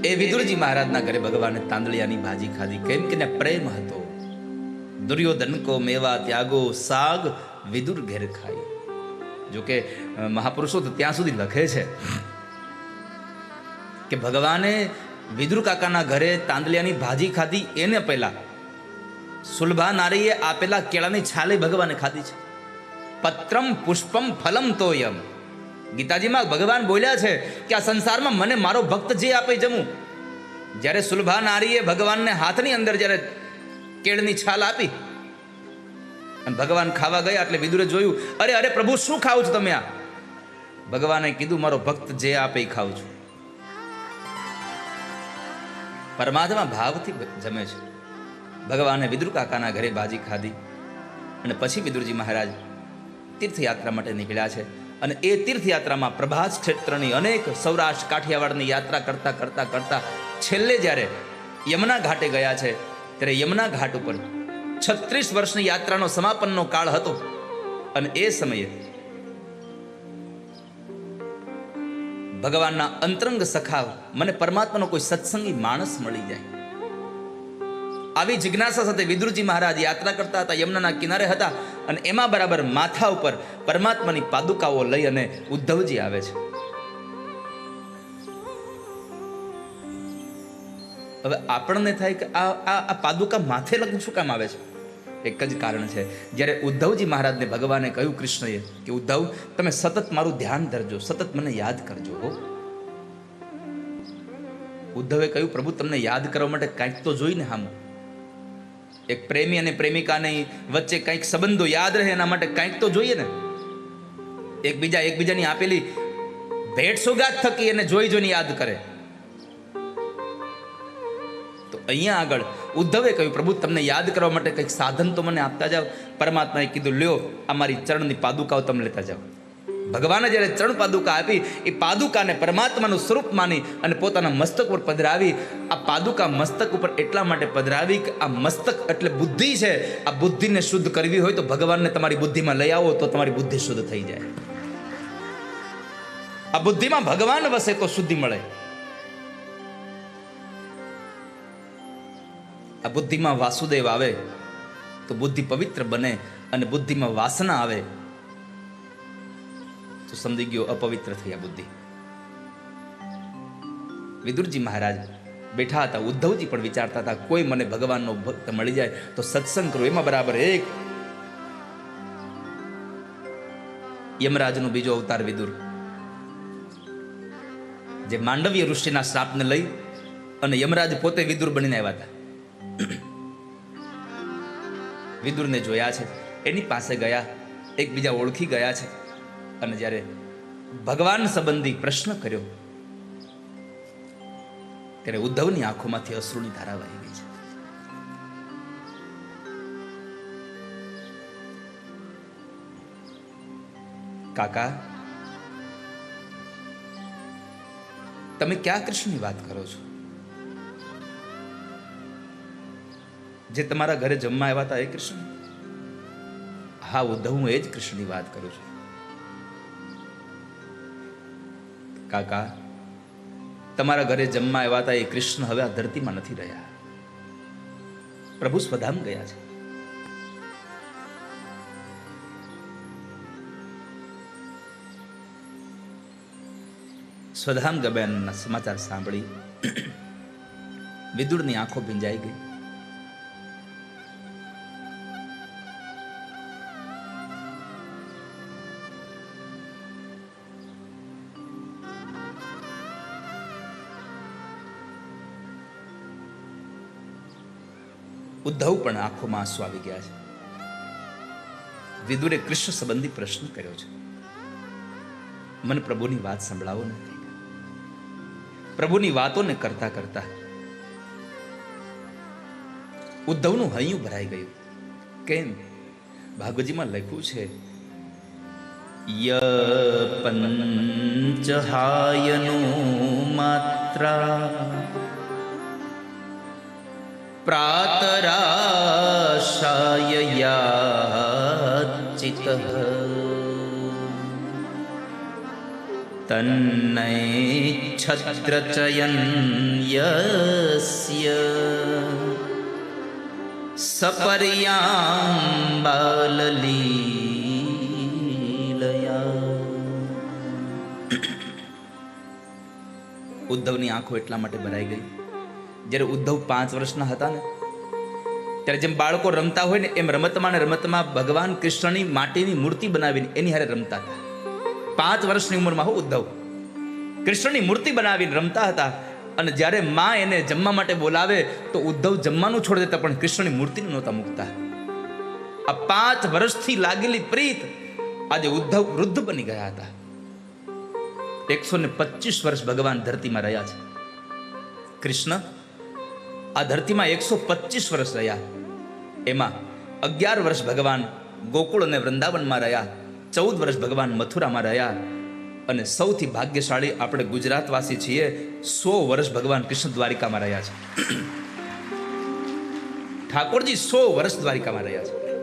એ વિદુરજી મહારાજના ઘરે ભગવાને તાંદળિયાની ભાજી ખાધી, કેમ કે ને પ્રેમ હતો. દુર્યોધન કો મેવા ત્યાગો સાગ વિદુર ઘેર ખાઈ. જો કે મહાપુરુષો તો ત્યાં સુધી લખે છે કે ભગવાને વિદુર કાકાના ઘરે તાંદળિયાની ભાજી ખાધી, એને પહેલા સુલભા નારીએ આપેલા કેળાની છાલે ભગવાને ખાધી છે. પત્રમ પુષ્પમ ફલમ તોયમ. ગીતાજીમાં ભગવાન બોલ્યા છે કે આ સંસારમાં મને મારો ભક્ત જે આપે જમું. જ્યારે સુલભા નારીએ ભગવાનને હાથની અંદર જ્યારે કેળની છાલ આપી અને ભગવાન ખાવા ગયા એટલે વિદુરે જોયું, અરે અરે પ્રભુ શું ખાવ છો તમે? આ ભગવાને કીધું મારો ભક્ત જે આપે એ ખાઉં છું. પરમાત્મા ભાવથી જમે છે. ભગવાને વિદુર કાકાના ઘરે ભાજી ખાધી અને પછી વિદુરજી મહારાજ તીર્થયાત્રા માટે નીકળ્યા છે. અને એ તીર્થયાત્રામાં પ્રભાસ ક્ષેત્રની અનેક સૌરાષ્ટ્ર કાઠિયાવાડની યાત્રા કરતા કરતા કરતા છેલ્લે જ્યારે યમુના ઘાટે ગયા છે, ત્યારે યમુના ઘાટ ઉપર 36 વર્ષની યાત્રાનો સમાપનનો કાળ હતો. અને એ સમયે ભગવાનના અંતરંગ સખા, મને પરમાત્માનો કોઈ સત્સંગી માણસ મળી જાય, આવી જિજ્ઞાસા સાથે વિદુરજી મહારાજ યાત્રા કરતા હતા. યમુનાના કિનારે હતા અને એમાં બરાબર માથા ઉપર પરમાત્માની પાદુકાઓ લઈ અને ઉદ્ધવજી આવે છે. હવે આપણને થાય કે આ પાદુકા માથે લગ્ન શું કામ આવે છે? એક જ કારણ છે. જ્યારે ઉદ્ધવજી મહારાજને ભગવાને કહ્યું, કૃષ્ણએ કે ઉદ્ધવ તમે સતત મારું ધ્યાન ધરજો, સતત મને યાદ કરજો. ઉદ્ધવે કહ્યું, પ્રભુ તમને યાદ કરવા માટે કાંઈક તો જોઈને હામ. એક પ્રેમી અને પ્રેમિકાની વચ્ચે કંઈક સંબંધો યાદ રહે એના માટે કંઈક તો જોઈએ ને. એકબીજાની આપેલી ભેટ સોગાત થકી એને જોઈને યાદ કરે. તો અહીંયા આગળ ઉદ્ધવે કહ્યું, પ્રભુ તમને યાદ કરવા માટે કંઈક સાધન તો મને આપતા જાઓ. પરમાત્માએ કીધું, લ્યો આ મારી ચરણની પાદુકાઓ તમે લેતા જાઓ. ભગવાને જ્યારે ચરણ પાદુકા આપી, એ પાદુકાને પરમાત્માનું સ્વરૂપ માની અને પોતાના મસ્તક ઉપર પધરાવી. આ પાદુકા મસ્તક ઉપર એટલા માટે પધરાવી કે આ મસ્તક એટલે બુદ્ધિ છે. આ બુદ્ધિને શુદ્ધ કરવી હોય તો ભગવાનને તમારી બુદ્ધિમાં લઈ આવો તો તમારી બુદ્ધિ શુદ્ધ થઈ જાય. આ બુદ્ધિમાં ભગવાન વસે તો શુદ્ધિ મળે. આ બુદ્ધિમાં વાસુદેવ આવે તો બુદ્ધિ પવિત્ર બને, અને બુદ્ધિમાં વાસના આવે તો સમજી ગયો અપવિત્ર થઈ આ બુદ્ધિ. વિદુરજી મહારાજ બેઠા હતા, ઉદ્ધવજી પણ વિચારતા હતા, કોઈ મને ભગવાનનો ભક્ત મળી જાય તો સત્સંગ કરું. એમાં બરાબર એક યમરાજનો બીજો અવતાર વિદુર, જે માંડવ્ય ઋષિના શ્રાપને લઈ અને યમરાજ પોતે વિદુર બનીને આવ્યા હતા. વિદુરને જોયા છે, એની પાસે ગયા, એકબીજા ઓળખી ગયા છે. અને જ્યારે ભગવાન સંબંધી પ્રશ્ન કર્યો ત્યારે ઉદ્ધવની આંખોમાંથી અશ્રુની ધારા વહી ગઈ છે. કાકા, તમે ક્યાં કૃષ્ણની વાત કરો છો? જે તમારા ઘરે જમવા આવ્યા હતા એ કૃષ્ણ? હા ઉદ્ધવ, હું એ જ કૃષ્ણની વાત કરું છું. કાકા, તમારા ઘરે જમવા આવ્યા હતા એ કૃષ્ણ હવે આ ધરતીમાં નથી રહ્યા. પ્રભુ સ્વધામ ગયા છે. સ્વધામ ગયાના સમાચાર સાંભળી વિદુરની આંખો ભીંજાઈ ગઈ. ઉદ્ધવ પણ આંખોમાં આંસુ આવી ગયા છે. વિદુરે કૃષ્ણ સંબંધી પ્રશ્ન કર્યો છે, મને પ્રભુની વાત સંભળાવો ને. પ્રભુની વાતોને કરતા કરતા ઉદ્ધવનું હૈયું ભરાઈ ગયું. કેમ? ભાગવતજીમાં લખ્યું છે, ય પંચહાયનો માત્રા પ્રાતરાશાય યાચિતઃ તન્નૈ છત્રચયન યસ્ય સપર્યામ બાલલીલયા. ઉદ્ધવની આંખો એટલા માટે ભરાઈ ગઈ, જ્યારે ઉદ્ધવ 5 વર્ષના હતા ને ત્યારે જેમ બાળકો રમતા હોય ને એમ રમતમાં ને રમતમાં ભગવાન કૃષ્ણની માટીની મૂર્તિ બનાવીને એની હારે રમતા હતા. 5 વર્ષની ઉંમરમાં હું ઉદ્ધવ કૃષ્ણની મૂર્તિ બનાવીને રમતા હતા. અને જ્યારે માં એને જમવા માટે બોલાવે તો ઉદ્ધવ જમવાનું છોડી દેતા, પણ કૃષ્ણની મૂર્તિને નહોતા મૂકતા. આ 5 વર્ષથી લાગેલી પ્રીત આજે ઉદ્ધવ વૃદ્ધ બની ગયા હતા. 125 વર્ષ ભગવાન ધરતીમાં રહ્યા છે. કૃષ્ણ આ ધરતીમાં 125 વર્ષ રહ્યા. એમાં 11 વર્ષ ભગવાન ગોકુળ અને વૃંદાવનમાં રહ્યા, 14 વર્ષ ભગવાન મથુરામાં રહ્યા, અને સૌથી ભાગ્યશાળી આપણે ગુજરાતવાસી છીએ, 100 વર્ષ ભગવાન કૃષ્ણ દ્વારિકામાં રહ્યા છે. ઠાકોરજી 100 વર્ષ દ્વારિકામાં રહ્યા છે.